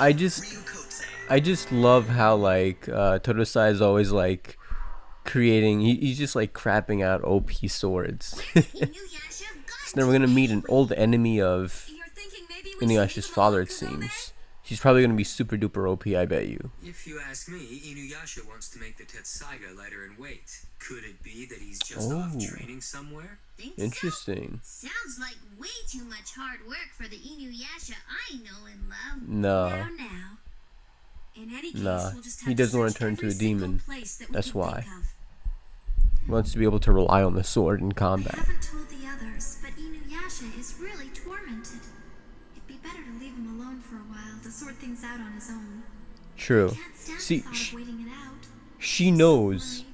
I just I just love how like Todosai is always like creating. He's just like crapping out OP swords. Where's Inuyasha He's gone never to gonna meet an anyway? old enemy of You're thinking maybe we should leave Inuyasha's him alone, father. It Kagome? seems he's probably gonna be super duper OP. I bet you. If you ask me, Inuyasha wants to make the Tetsaiga lighter in weight. Could it be that he's just off Oh, training somewhere? Think interesting. so? Sounds like way too much hard work for the Inuyasha I know and love. No, Now. In any case, nah. we'll just have He to doesn't want to search turn every into a single demon. place that we That's can why. think of. He wants to be able to rely on the sword in I combat. haven't told the others, but Inuyasha is really tormented. It'd be better to leave him alone for a while to sort things out on his own. True. Can't stand the See, thought of waiting it out. she So knows. worried.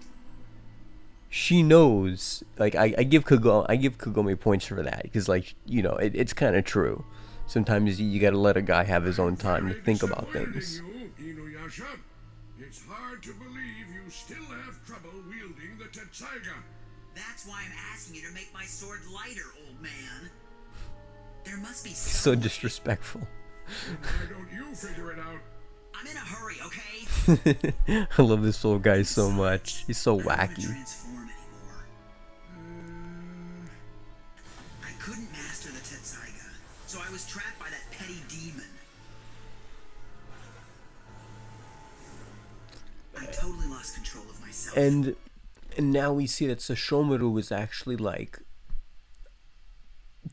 She knows. Like I give Kagome points for that because like it's kind of true. Sometimes you gotta let a guy have his own time to Very think about disappointed in things. you, Inuyasha. It's hard to believe you still have trouble wielding the Tetsaiga. That's why I'm asking you to make my sword lighter, old man. There must be So some way. disrespectful. Then why don't you figure it out? I'm in a hurry, okay? I love this little guy so much. He's so I don't wanna wacky. transform anymore. I couldn't master the Tetsaiga, so I was trapped by that petty demon. I totally lost control of myself. And now we see that Sashomaru is actually like,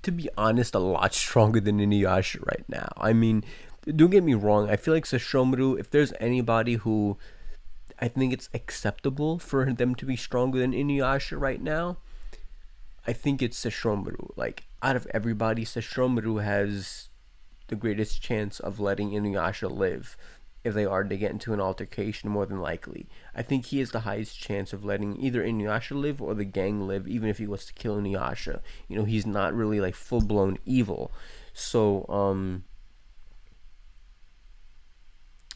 to be honest, a lot stronger than Inuyasha right now. I mean, don't get me wrong. I feel like Sashomaru, if there's anybody who I think it's acceptable for them to be stronger than Inuyasha right now, I think it's Sashomaru. Like, out of everybody, Sashomaru has the greatest chance of letting Inuyasha live. If they are to get into an altercation, more than likely. I think he has the highest chance of letting either Inuyasha live or the gang live, even if he was to kill Inuyasha. He's not really like full-blown evil. So,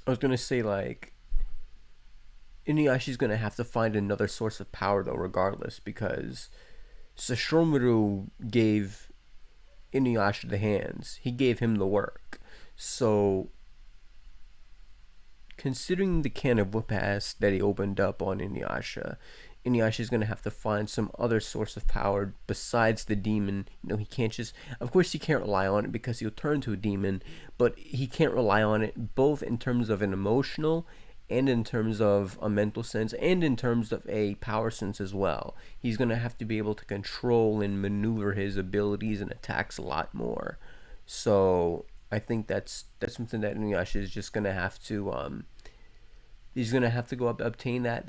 I was gonna say like Inuyasha's gonna have to find another source of power though, regardless, because Sashomaru gave Inuyasha the hands. He gave him the work. So, considering the can of whoop ass that he opened up on Inuyasha, Inuyasha's gonna have to find some other source of power besides the demon. He can't just, of course, he can't rely on it because he'll turn to a demon, but he can't rely on it both in terms of an emotional and in terms of a mental sense and in terms of a power sense as well. He's gonna have to be able to control and maneuver his abilities and attacks a lot more. So I think that's something that Inuyasha is just gonna have to he's gonna have to go up obtain that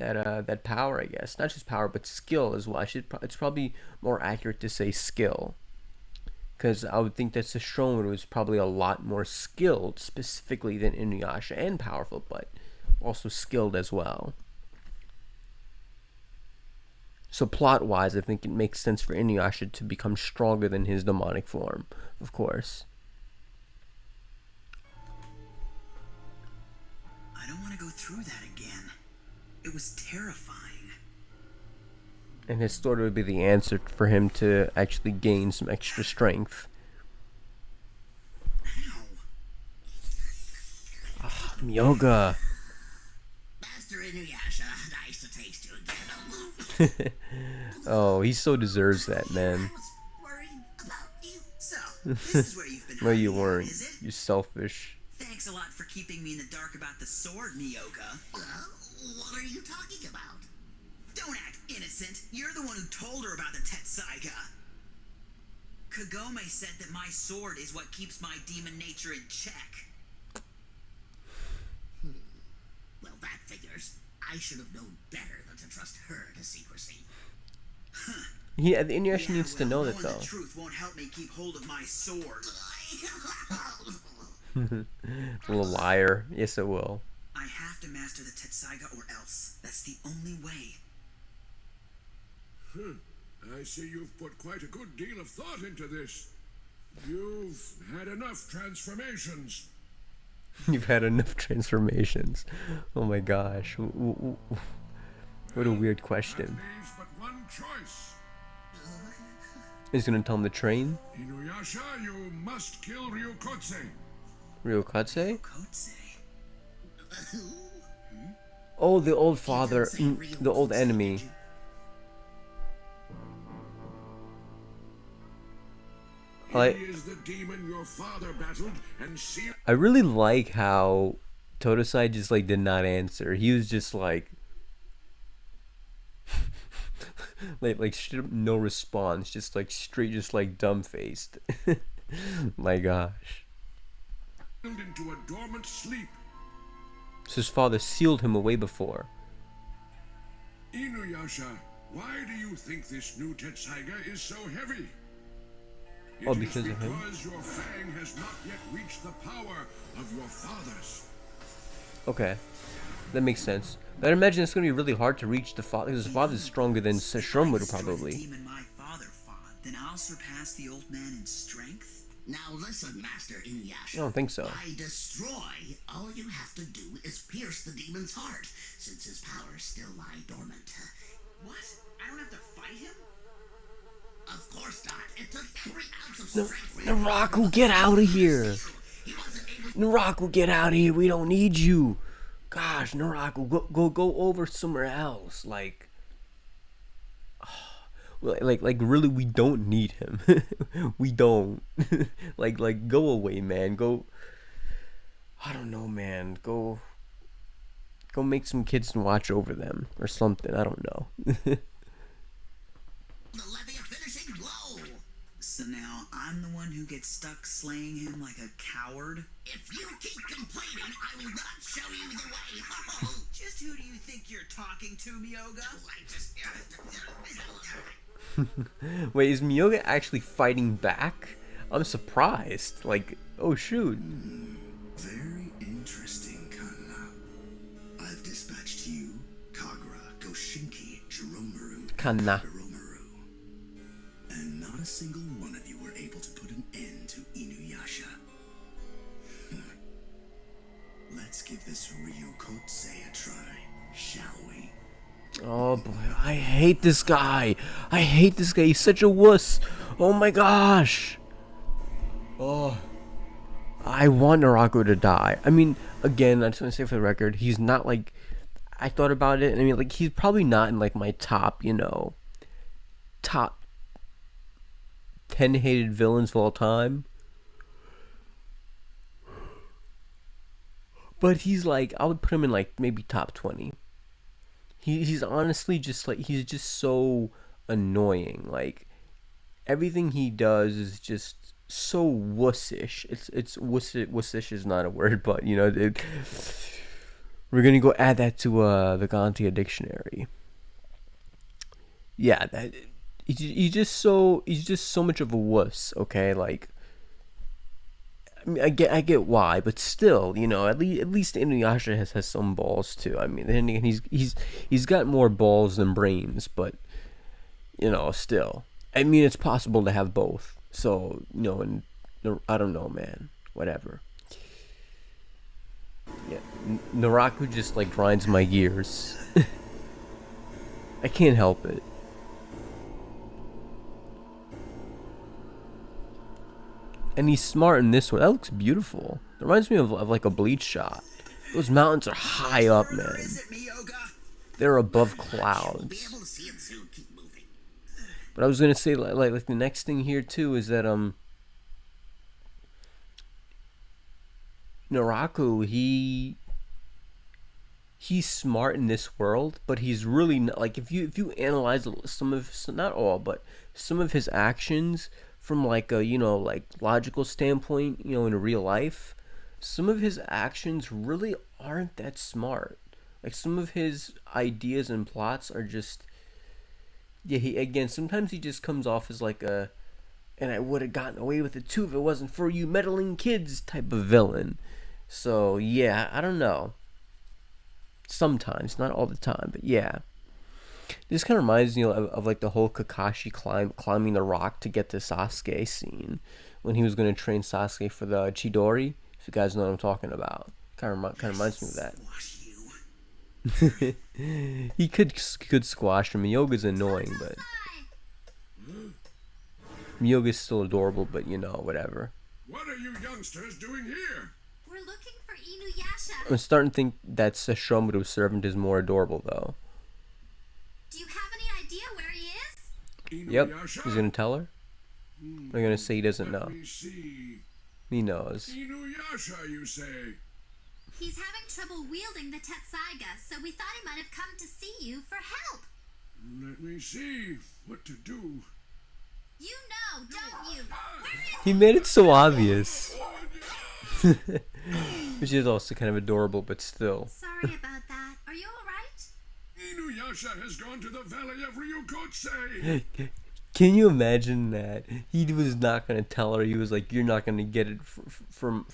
power, I guess. Not just power, but skill as well. It's probably more accurate to say skill, because I would think that Sashomaru is probably a lot more skilled specifically than Inuyasha, and powerful, but also skilled as well. So plot wise, I think it makes sense for Inuyasha to become stronger than his demonic form, of course. I don't want to go through that again. It was terrifying. And his sword would be the answer for him to actually gain some extra strength. Ow. Yoga. Master Inuyasha, nice to taste you again. Oh, he so deserves that, man. I was worried about you. So, this is where you've been No, you hiding out, weren't. is it? You're selfish. Thanks a lot for keeping me in the dark about the sword, Miyoka. What are you talking about? Don't act innocent. You're the one who told her about the Tetsaiga. Kagome said that my sword is what keeps my demon nature in check. Well, that figures. I should have known better than to trust her to secrecy. Inuyasha needs to know that knowing though. the truth won't help me keep hold of my sword. Little liar. Yes, it will. I have to master the Tetsaiga or else. That's the only way. I see you've put quite a good deal of thought into this. You've had enough transformations. You've had enough transformations. Oh my gosh. What a weird That question. leaves but one choice. He's gonna tell him to train? Inuyasha, you must kill Ryukotsusei. Ryukotsusei? Ryukotsusei. Who? Oh, the old father, say the old Ryukotsusei, enemy. did you? Like, He is the demon your father battled and sealed. I really like how Totosai just like did not answer. He was just like, no response, just like straight, just like dumb faced. My gosh. Into a dormant sleep. So his father sealed him away before. Inuyasha, why do you think this new Tetsaiga is so heavy? Oh, It is because of him? because your fang has not yet reached the power of your father's. Okay, that makes sense. But I imagine it's gonna be really hard to reach the father because his father's stronger than Sesshomaru If I destroy the probably. demon my father fought, then I'll surpass the old man in strength? Now listen, Master Inuyasha. I don't think so. By destroy, all you have to do is pierce the demon's heart, since his powers still lie dormant. What? I don't have to fight him? Of course not. It took every ounce of strength for Naraku, get out of here! He wasn't able Naraku, get out of here! We don't need you. Gosh, Naraku, go over somewhere else. Like, really, we don't need him. We don't. like, go away, man. Go. I don't know, man. Go make some kids and watch over them or something. I don't know. to levy a finishing blow. So now I'm the one who gets stuck slaying him like a coward? If you keep complaining, I will not show you the way. Just who do you think you're talking to, Miyoga? I just... Wait, is Miyoga actually fighting back? I'm surprised. Like, oh shoot. Very interesting, Kanna. I've dispatched you, Kagura, Goshinki, Jiromaru, Kanna. Hiromaru. And not a single one of you were able to put an end to Inuyasha. Let's give this Ryukotsusei a try, shall we? Oh boy, I hate this guy. I hate this guy. He's such a wuss. Oh my gosh. Oh. I want Naraku to die. I mean, again, I just want to say for the record, he's not like, I thought about it, and I mean, like, he's probably not in like my top, top 10 hated villains of all time. But he's like, I would put him in like maybe top 20. He's honestly just like, he's just so annoying. Like, everything he does is just so wussish. It's wussish is not a word, but we're gonna go add that to the Gantia dictionary. Yeah, that he's just so much of a wuss. Okay, like, I mean, I get why, but still, at least Inuyasha has some balls too. I mean, then again, he's got more balls than brains, but still, I mean, it's possible to have both. So and I don't know, man. Whatever. Yeah, Naraku just like grinds my gears. I can't help it. And he's smart in this one. That looks beautiful. It reminds me of like a Bleach shot. Those mountains are high up, man. Is it, Miyoga? They're above We'll be clouds. able to see it soon. Keep moving. But I was gonna say, like the next thing here too is that Naraku, he's smart in this world, but he's really not, like, if you analyze some of, not all, but some of his actions from like a like logical standpoint, in real life, some of his actions really aren't that smart. Like, some of his ideas and plots are just, sometimes he just comes off as like a, and I would have gotten away with it too if it wasn't for you meddling kids type of villain. So yeah, I don't know. Sometimes, not all the time, but yeah. This kind of reminds me of like the whole Kakashi climbing the rock to get to Sasuke scene when he was going to train Sasuke for the Chidori. If you guys know what I'm talking about, kind of reminds me of that. Squash you. He could squash him. Miyoga's annoying, but Miyoga's still adorable. But whatever. What are you youngsters doing here? We're looking for Inuyasha. I'm starting to think that Sesshomaru's servant is more adorable, though. Do you have any idea where he is? Yep. Inuyasha? He's gonna tell her? They're gonna say he doesn't Let know. me see. He knows. Inuyasha, you say? He's having trouble wielding the Tetsaiga, so we thought he might have come to see you for help. Let me see what to do. You know, don't you? Where is He made it so obvious. Which is also kind of adorable, but still. Sorry about that. Are you alright? Inuyasha has gone to the valley of Ryukotsusei. Can you imagine that? He was not gonna tell her. He was like, "You're not gonna get it from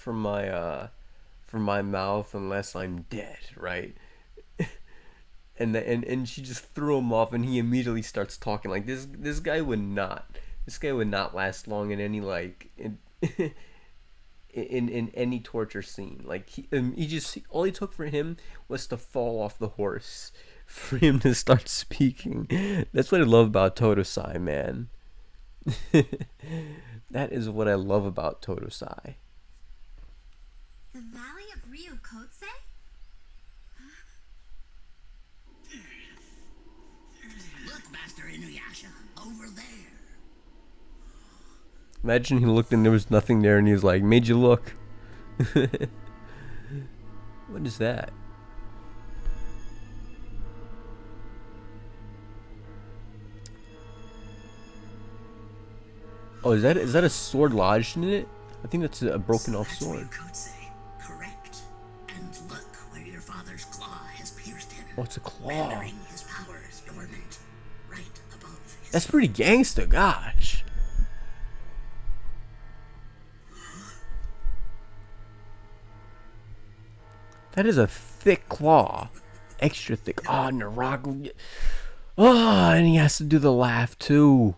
my mouth unless I'm dead," right? and she just threw him off, and he immediately starts talking like this guy would not last long in any like in any torture scene. Like he just, all he took for him was to fall off the horse for him to start speaking. That's what I love about Totosai, man. That is what I love about Totosai. the Valley of Ryukotsusei? Look, Master Inuyasha, over there. Imagine he looked and there was nothing there, and he was like, "Made you look." What is that? Oh, is that a sword lodged in it? I think that's a broken off That's sword. Ryukotsusei, correct. And look where your father's claw has pierced him. Oh, it's a claw. Rendering his powers dormant, right above his... That's pretty gangster, gosh. That is a thick claw. Extra thick. Oh, Naraku. Oh, and he has to do the laugh, too.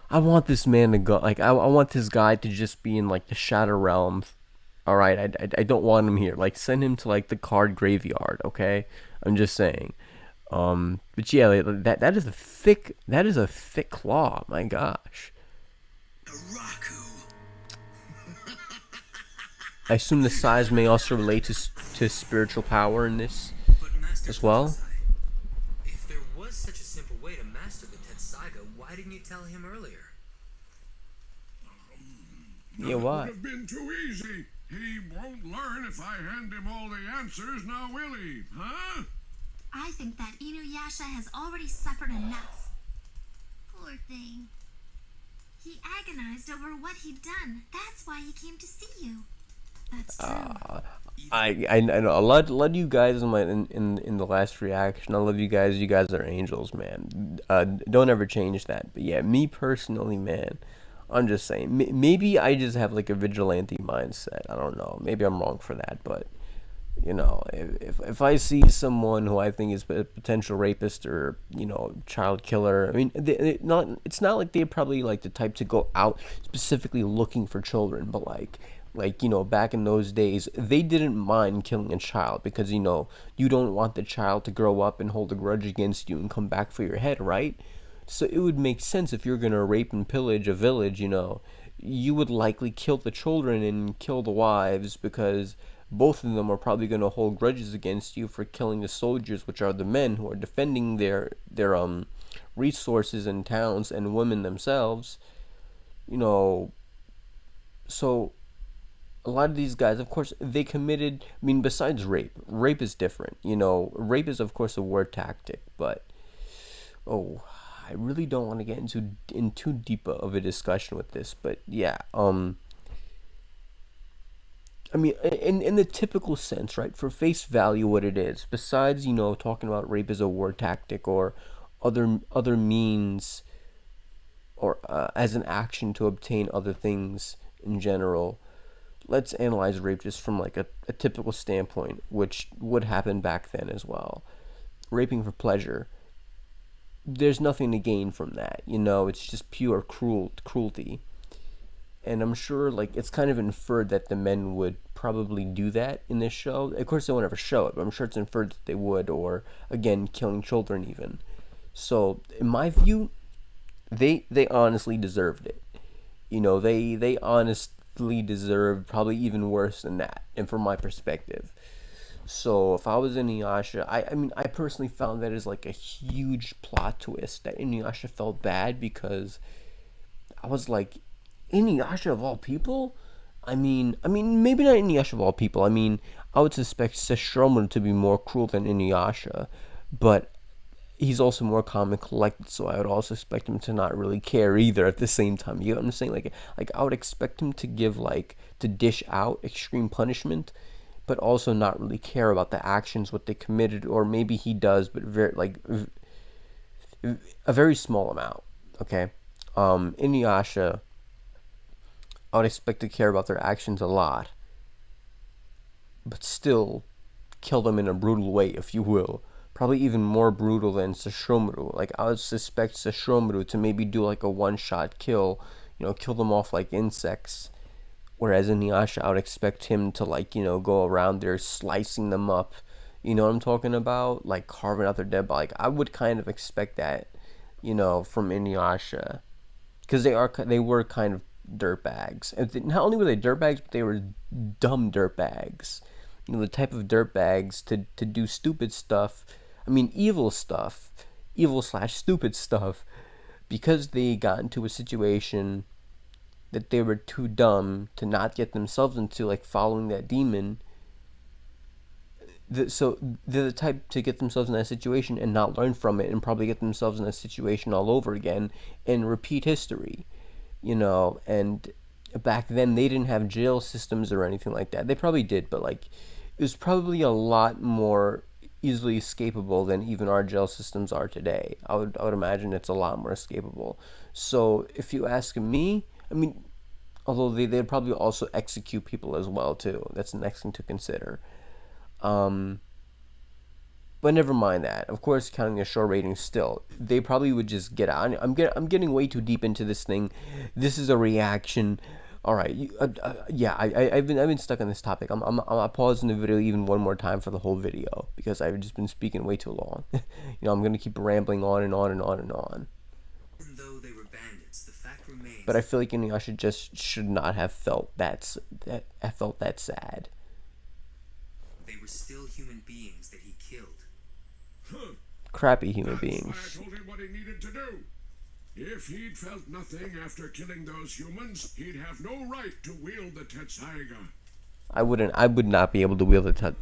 I want this man to go. Like, I want this guy to just be in, like, the Shadow Realm. Alright, I don't want him here. Like, send him to, like, the card graveyard, okay? I'm just saying. But yeah, like, that is a thick claw. My gosh. Naraku. I assume the size may also relate to spiritual power in this But Master as well. Tetsai, if there was such a simple way to master the Tetsaiga, why didn't you tell him earlier? Yeah, That why? would have been too easy. He won't learn if I hand him all the answers, now will he? Huh? I think that Inuyasha has already suffered enough. Poor thing. He agonized over what he'd done. That's why he came to see you. That's true. I know a lot of you guys in the last reaction. I love you guys. You guys are angels, man. Don't ever change that. But yeah, me personally, man, I'm just saying. Maybe I just have like a vigilante mindset. I don't know. Maybe I'm wrong for that. But you know, if I see someone who I think is a potential rapist or, you know, child killer, I mean, it's not like they're probably like the type to go out specifically looking for children, but like, you know, back in those days, they didn't mind killing a child because, you know, you don't want the child to grow up and hold a grudge against you and come back for your head, right? So it would make sense if you're going to rape and pillage a village, you know, you would likely kill the children and kill the wives because both of them are probably going to hold grudges against you for killing the soldiers, which are the men who are defending their resources and towns and women themselves, you know. So a lot of these guys, of course, they committed, I mean, besides rape is different, you know. Rape is, of course, a war tactic, but I really don't want to get in too deep of a discussion with this, but yeah, I mean, in the typical sense, right, for face value, what it is, besides, you know, talking about rape as a war tactic or other means, or as an action to obtain other things in general, let's analyze rape just from like a typical standpoint, which would happen back then as well. Raping for pleasure. There's nothing to gain from that, you know. It's just pure cruelty. And I'm sure, like, it's kind of inferred that the men would probably do that in this show. Of course, they won't ever show it, but I'm sure it's inferred that they would, or, again, killing children even. So, in my view, they honestly deserved it. You know, they deserved probably even worse than that, and from my perspective. So if I was Inuyasha, I mean, I personally found that as like a huge plot twist that Inuyasha felt bad because I was like, Inuyasha of all people? I mean, maybe not Inuyasha of all people. I mean, I would suspect Sesshomaru to be more cruel than Inuyasha, but he's also more calm and collected, so I would also expect him to not really care either at the same time. You know what I'm saying? Like I would expect him to give like to dish out extreme punishment, but also not really care about the actions, what they committed, or maybe he does, but very like a very small amount. Okay, Inuyasha, I would expect to care about their actions a lot, but still kill them in a brutal way, if you will. Probably even more brutal than Sesshomaru. Like, I would suspect Sesshomaru to maybe do like a one-shot kill, kill them off like insects. Whereas in Inuyasha, I would expect him to like, go around there slicing them up. You know what I'm talking about? Like carving out their dead body. Like, I would kind of expect that, from Inuyasha. Because they were kind of dirtbags. Not only were they dirtbags, but they were dumb dirtbags. The type of dirtbags to do stupid stuff. I mean, evil stuff, evil/stupid stuff, because they got into a situation that they were too dumb to not get themselves into, like following that demon. So they're the type to get themselves in that situation and not learn from it, and probably get themselves in that situation all over again and repeat history. And back then they didn't have jail systems or anything like that. They probably did, but like it was probably a lot more easily escapable than even our jail systems are today. I would imagine it's a lot more escapable. So if you ask me, I mean, although they'd probably also execute people as well too. That's the next thing to consider. But never mind that. Of course, counting the show ratings, still, they probably would just get out. I'm getting way too deep into this thing. This is a reaction. All right, yeah, I've been stuck on this topic. I'm pausing the video even one more time for the whole video because I've just been speaking way too long. I'm gonna keep rambling on and on and on and on. Even though they were bandits, the fact remains. But I feel like Inuyasha just should not have felt that sad. They were still human beings that he killed. Crappy human That's beings. why I told him what he needed to do. If he'd felt nothing after killing those humans, he'd have no right to wield the Tetsaiga. I would not be able to wield that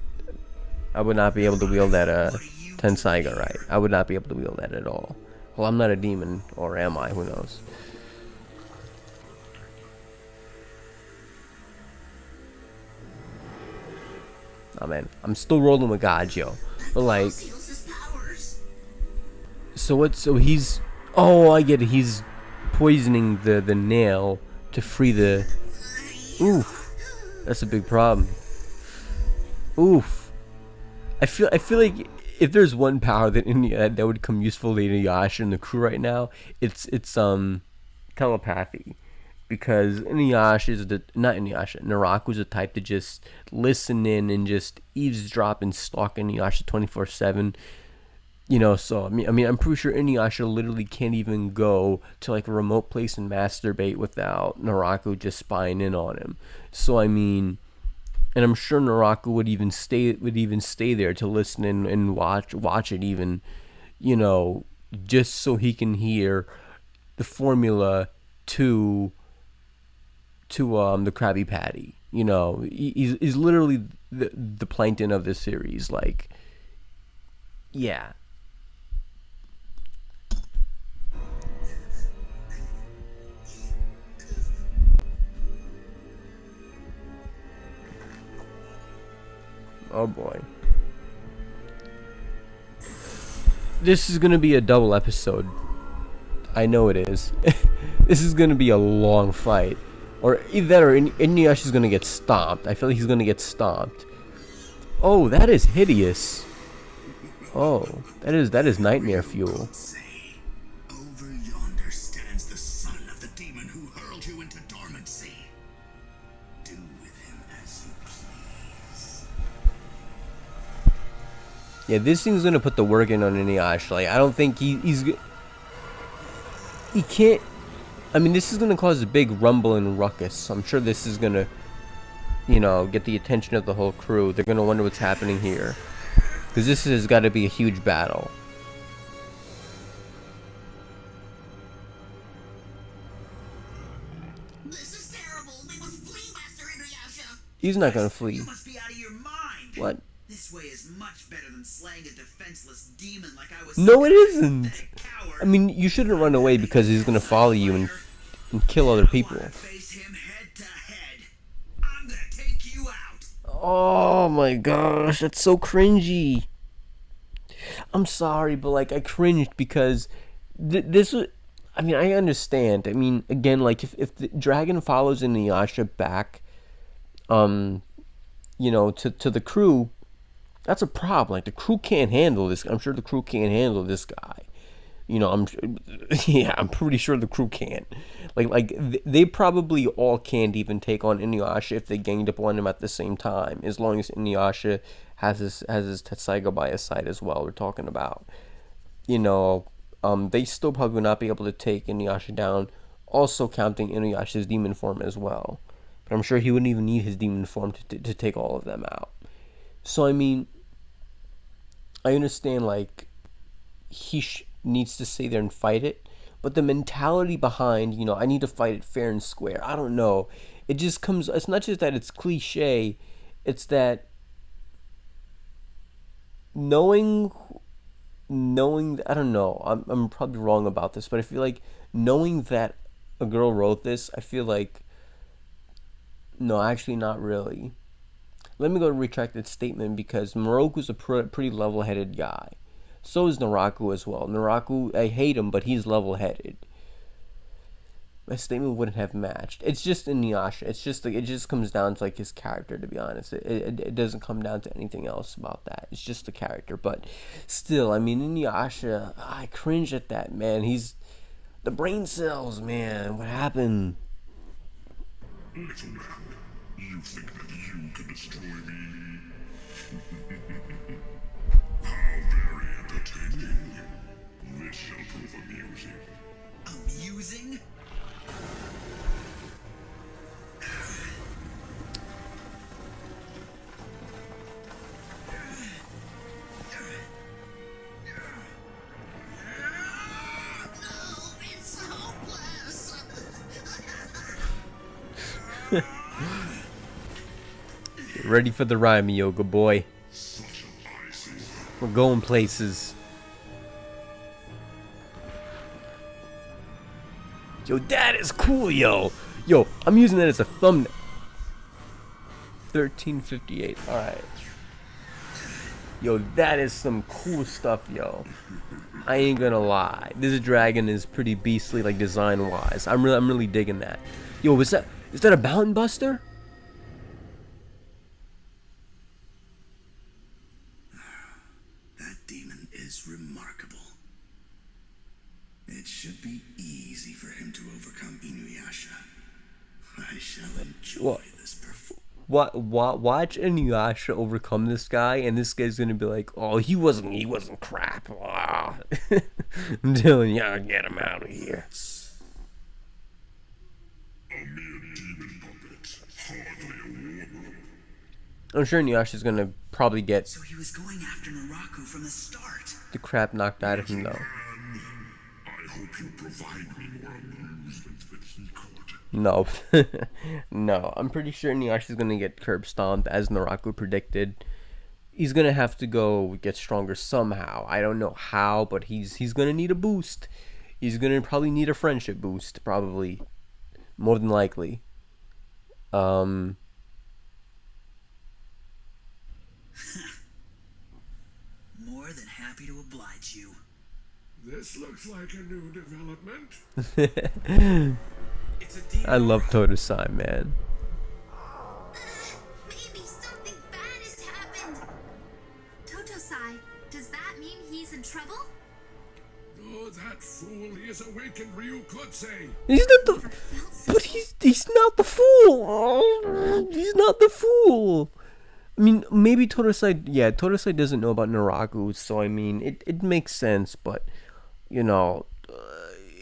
Tensaiga, right? I would not be able to wield that at all. Well, I'm not a demon, or am I? Who knows? Oh man, I'm still rolling with God, yo. But like, so he's, oh, I get it. He's poisoning the nail to free the. Oof, that's a big problem. Oof, I feel like if there's one power that that would come useful to Inuyasha and the crew right now, it's telepathy. Because Naraku's the type to just listen in and just eavesdrop and stalk Inuyasha 24/7. So I mean, I'm pretty sure Inuyasha literally can't even go to like a remote place and masturbate without Naraku just spying in on him. So I mean, and I'm sure Naraku would even stay there to listen and watch it even, just so he can hear the formula to the Krabby Patty. He's literally the plankton of this series. Like, yeah. Oh boy. This is gonna be a double episode. I know it is. This is gonna be a long fight. Or either that or Inuyasha's gonna get stomped. I feel like he's gonna get stomped. Oh, that is hideous. Oh, that is nightmare fuel. Over yonder stands the son of the demon who hurled you into dormancy. Do with him as you please. Yeah, this thing's gonna put the work in on Inuyasha. Like, I don't think he can't. I mean, this is gonna cause a big rumble and ruckus. I'm sure this is gonna, get the attention of the whole crew. They're gonna wonder what's happening here, because this has got to be a huge battle. This is terrible. We must flee, Master Inuyasha. He's not gonna flee. You must be out of your mind. What? This way is much better than slaying a defenseless demon like I was. No, it isn't. Coward. I mean, you shouldn't run away because he's gonna follow you and kill other people. I wanna face him head to head. I'm gonna take you out. Oh my gosh, that's so cringy. I'm sorry, but like I cringed because this was. I mean, I understand. I mean, again, like if the dragon follows Inuyasha back, to the crew, that's a problem. Like the crew can't handle this. I'm sure the crew can't handle this guy. I'm pretty sure the crew can't. They probably all can't even take on Inuyasha if they ganged up on him at the same time. As long as Inuyasha has his Tetsaiga by his side as well. We're talking about, they still probably would not be able to take Inuyasha down. Also counting Inuyasha's demon form as well. But I'm sure he wouldn't even need his demon form to take all of them out. So I mean, I understand like he needs to stay there and fight it, but the mentality behind, I need to fight it fair and square. I don't know. It just comes. It's not just that it's cliche. It's that knowing. I don't know. I'm probably wrong about this, but I feel like knowing that a girl wrote this, I feel like no, actually not really. Let me go to retract that statement because Moroku's a pretty level-headed guy. So is Naraku as well. Naraku, I hate him, but he's level-headed. My statement wouldn't have matched. It's just Inuyasha. It's just like it just comes down to like his character, to be honest. It doesn't come down to anything else about that. It's just the character. But still, I mean, Inuyasha, I cringe at that, man. He's the brain cells, man. What happened? Little man, you think that you can destroy me? How very entertaining. This shall prove amusing. Amusing? No, it's hopeless. Get ready for the rhyme, Yoga boy. Such a icy. We're going places. Yo, that is cool, yo. Yo, I'm using that as a thumbnail. 1358. Alright. Yo, that is some cool stuff, yo. I ain't gonna lie. This dragon is pretty beastly, like design wise. I'm really digging that. Yo, is that a mountain buster? That demon is remarkable. It should be easy for him to overcome Inuyasha. I shall enjoy What? this performance. Watch Inuyasha overcome this guy, and this guy's gonna be like, "Oh, he wasn't crap." Ah. I'm telling you, get him out of here. A mere demon puppet, hardly a warm-up. I'm sure Inuyasha's gonna probably get So he was going after Naraku from the start. the crap knocked out of him, though. I hope you provide me more amusement than he could. No, no. I'm pretty sure Inuyasha's gonna get curb stomped, as Naraku predicted. He's gonna have to go get stronger somehow. I don't know how, but he's gonna need a boost. He's gonna probably need a friendship boost, probably, more than likely. More than happy to oblige you. This looks like a new development. It's a demon. I love Totosai, man. Maybe something bad has happened. Totosai, does that mean he's in trouble? Oh, that fool, he has awakened Ryukotsusei. He's not Never the, felt so. but he's not the fool. Oh, he's not the fool. I mean, maybe Totosai doesn't know about Naraku, so I mean, it makes sense, but,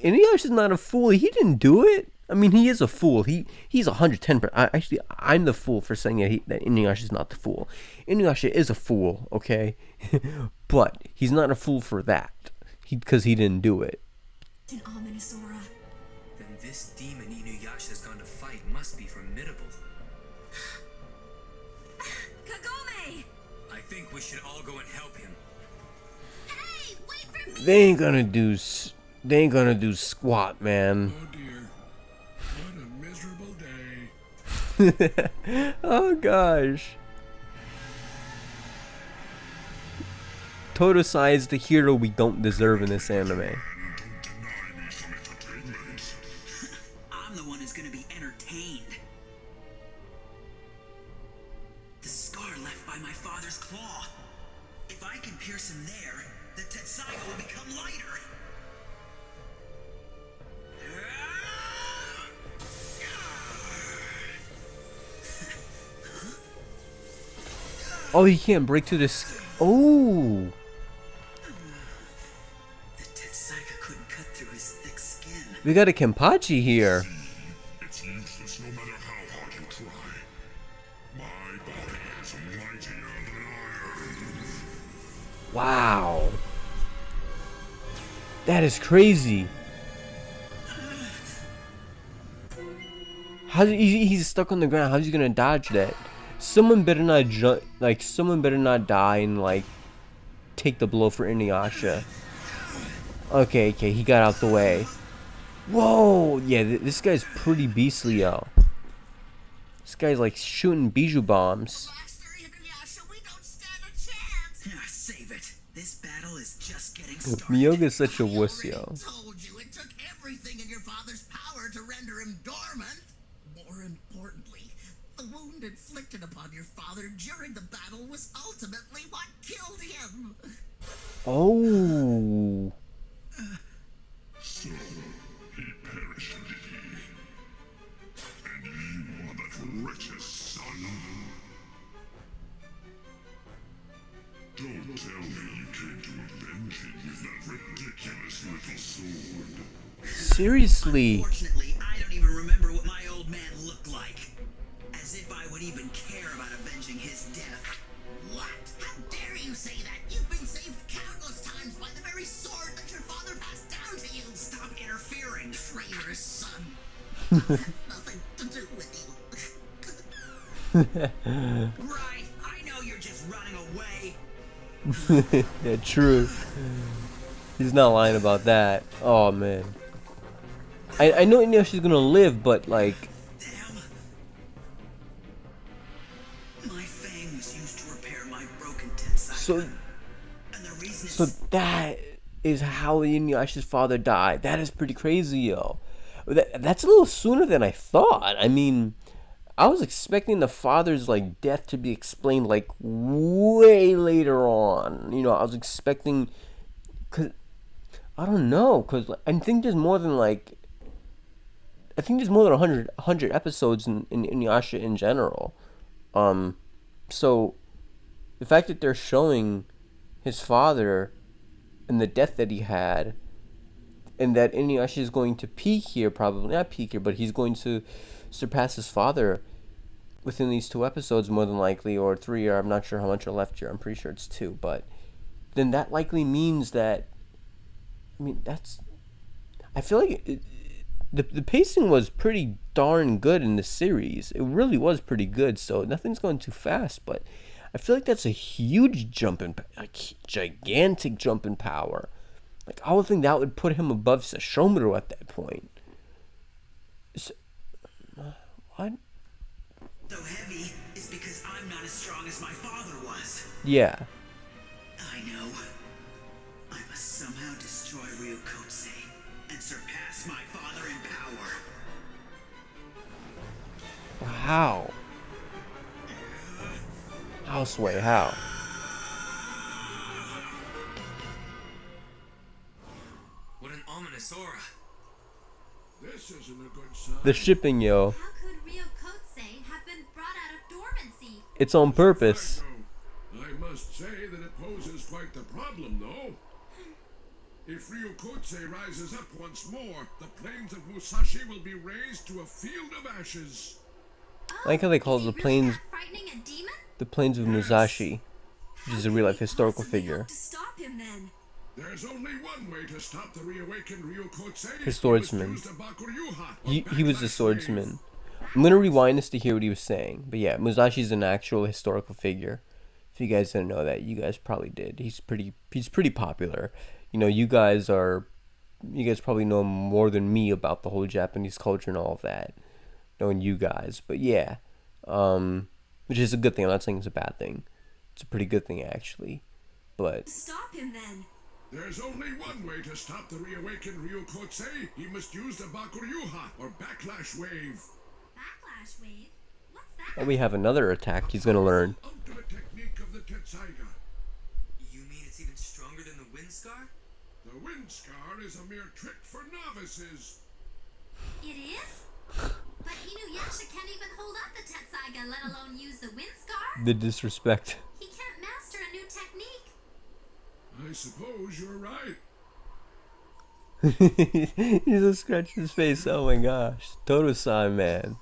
Inuyasha's not a fool. He didn't do it. I mean, he is a fool. He's 110%. Actually, I'm the fool for saying that Inuyasha's not the fool. Inuyasha is a fool, okay? But he's not a fool for that. Because he didn't do it. An ominous aura. Then this demon Inuyasha's gone to fight must be formidable. Kagome! I think we should all go and help him. Hey, wait for me! They ain't gonna do squat, man. Oh dear. What a miserable day. Oh gosh. Totosai is the hero we don't deserve in this anime. Don't deny me some entertainment. I'm the one who's gonna be entertained. The scar left by my father's claw. If I can pierce him there, the Tetsaiga will become lighter. Oh, he can't break through this. Oh. The Tetsaiga couldn't cut through his thick skin. We got a Kenpachi here. It's useless no matter how hard you try. My body is mightier than iron. Wow. That is crazy. He's stuck on the ground. How's he gonna dodge that? Someone better not jump. Like, someone better not die and like take the blow for Inuyasha. Okay, he got out the way. Whoa, yeah, this guy's pretty beastly, yo. This guy's like shooting bijou bombs. Master Inuyasha, we don't stand a chance. Save it. This battle is just getting started. Miyoga's such a wuss, I yo. already told you it took everything in your father's power to render him dormant. More importantly, the wound inflicted upon your father during the battle was ultimately what killed him. Oh. So, he perished, did he? And you are that wretch's son? Don't tell me you came to avenge him with that ridiculous little sword. Seriously. Unfortunately, I don't even remember what my old man looked like. As if I would even care about avenging his death. What? How dare you say that? You've been saved countless times by the very sword that your father passed down to you. Stop interfering. Traitorous son. I have nothing to do with you. Right, I know you're just running away. Yeah, true. He's not lying about that. Oh man. I know Inuyasha's gonna live, but like, Damn. My fang was used to repair my broken Tetsaiga. so And the reason so is that is how Inuyasha's father died. That is pretty crazy, yo. That's a little sooner than I thought. I mean, I was expecting the father's like death to be explained like way later on. You know, I was expecting, cause I don't know, cause I think there's more than like, I think there's more than 100 episodes in Inuyasha in general. So the fact that they're showing his father and the death that he had, and that Inuyasha is going to peak here, probably not peak here, but he's going to surpass his father within these 2 episodes, more than likely, or 3, or I'm not sure how much are left here. I'm pretty sure it's 2, but then that likely means that, I mean, that's, I feel like the pacing was pretty darn good in this series. It really was pretty good, so nothing's going too fast, but I feel like that's a huge jump in, like, gigantic jump in power. Like, I would think that would put him above Sesshomaru at that point. What? so heavy is because I'm not as strong as my father was. Yeah. I know. I must somehow destroy Ryukotsusei and surpass my father in power. How? How, Sway? How? What an ominous aura. This isn't a good sign. The shipping, yo. How could Ryukotsusei have been brought out of dormancy? It's on purpose. I must say that it poses quite the problem, though. If Ryukotsusei rises up once more, the plains of Musashi will be razed to a field of ashes. I like how they call Is the he really plains that frightening a demon? the plains of Musashi, which is a real life historical figure. To stop him then. There's only one way to stop the reawakened Ryukotsusei. His swordsman. He must use the Bakuryuha, or He was a backlash swordsman. wave. I'm gonna rewind this to hear what he was saying. But yeah, Musashi's an actual historical figure. If you guys didn't know that, you guys probably did. He's pretty popular. You know, you guys probably know more than me about the whole Japanese culture and all of that. Knowing you guys. But yeah. Which is a good thing. I'm not saying it's a bad thing. It's a pretty good thing actually. But Stop him then. There's only one way to stop the reawakened Ryukotsusei. He must use the Bakuryuha, or backlash wave. Backlash wave? What's that? we have another attack he's gonna learn. Ultimate technique of the Tetsaiga. You mean it's even stronger than the wind scar? The wind scar is a mere trick for novices. It is? But Inuyasha can't even hold up the Tetsaiga, let alone use the wind scar. The disrespect. He can't master a new technique. I suppose you're right. He's just scratching his face. Oh my gosh. Todo-san, man.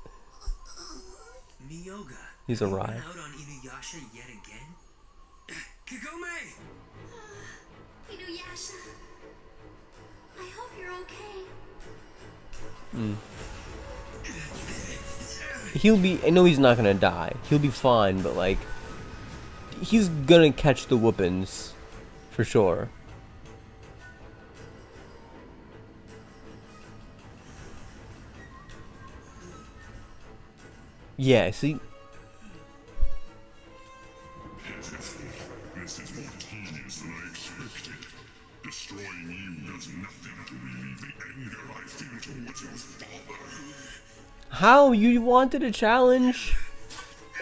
Miyoga. He's you arrived. went out on Inuyasha yet again? Kagome! Inuyasha, I hope you're okay. I know he's not gonna die. He'll be fine, but like, he's gonna catch the whoopings. For sure. Yeah, see? This is more tedious than I expected. Destroying you does nothing to relieve the anger I feel towards your father. How? You wanted a challenge?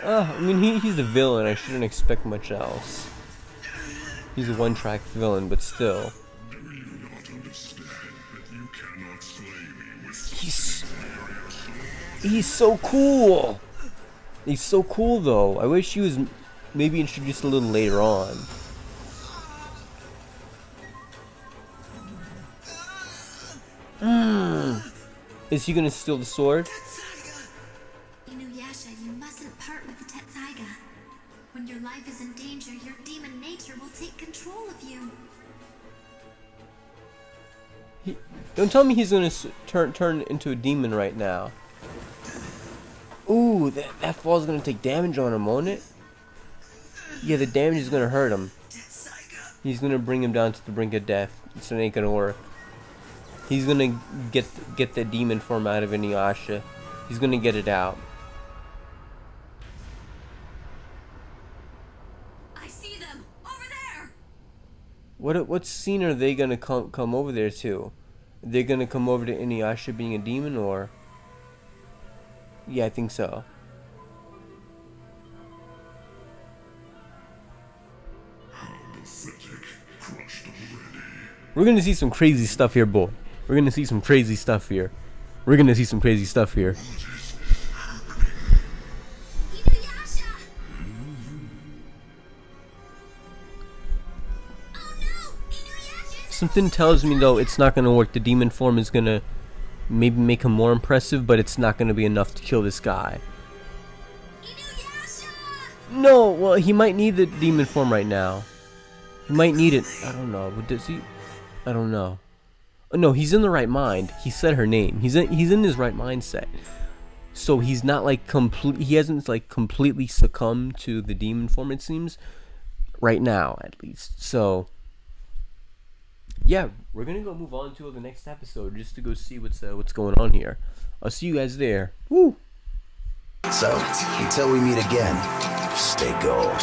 I mean, he's a villain. I shouldn't expect much else. He's a one-track villain, but still. Do you not understand that you cannot slay me with He's so cool! He's so cool, though. I wish he was maybe introduced a little later on. Is he gonna steal the sword? Inuyasha, you mustn't part with the Tetsaiga. When your life is in danger, your demon nature will take control of you. Don't tell me he's gonna turn into a demon right now. Ooh, that fall's gonna take damage on him, won't it? Yeah, the damage is gonna hurt him. He's gonna bring him down to the brink of death. So it ain't gonna work. He's gonna get the demon form out of Inuyasha. He's gonna get it out. I see them over there. What scene are they gonna come over there to? Are they gonna come over to Inuyasha being a demon, or? Yeah, I think so. pathetic, crushed already. We're gonna see some crazy stuff here, boy. We're gonna see some crazy stuff here. We're gonna see some crazy stuff here. Inuyasha! Oh no! Inuyasha! Something tells me though it's not gonna work. The demon form is gonna maybe make him more impressive, but it's not gonna be enough to kill this guy. Inuyasha! No, well, he might need the demon form right now. He might need it. I don't know. But does he? I don't know. No, he's in the right mind. He said her name. He's in his right mindset. So he's not like he hasn't like completely succumbed to the demon form, it seems, right now at least. So yeah, we're gonna go move on to the next episode just to go see what's going on here. I'll see you guys there. Woo! So, until we meet again, stay gold.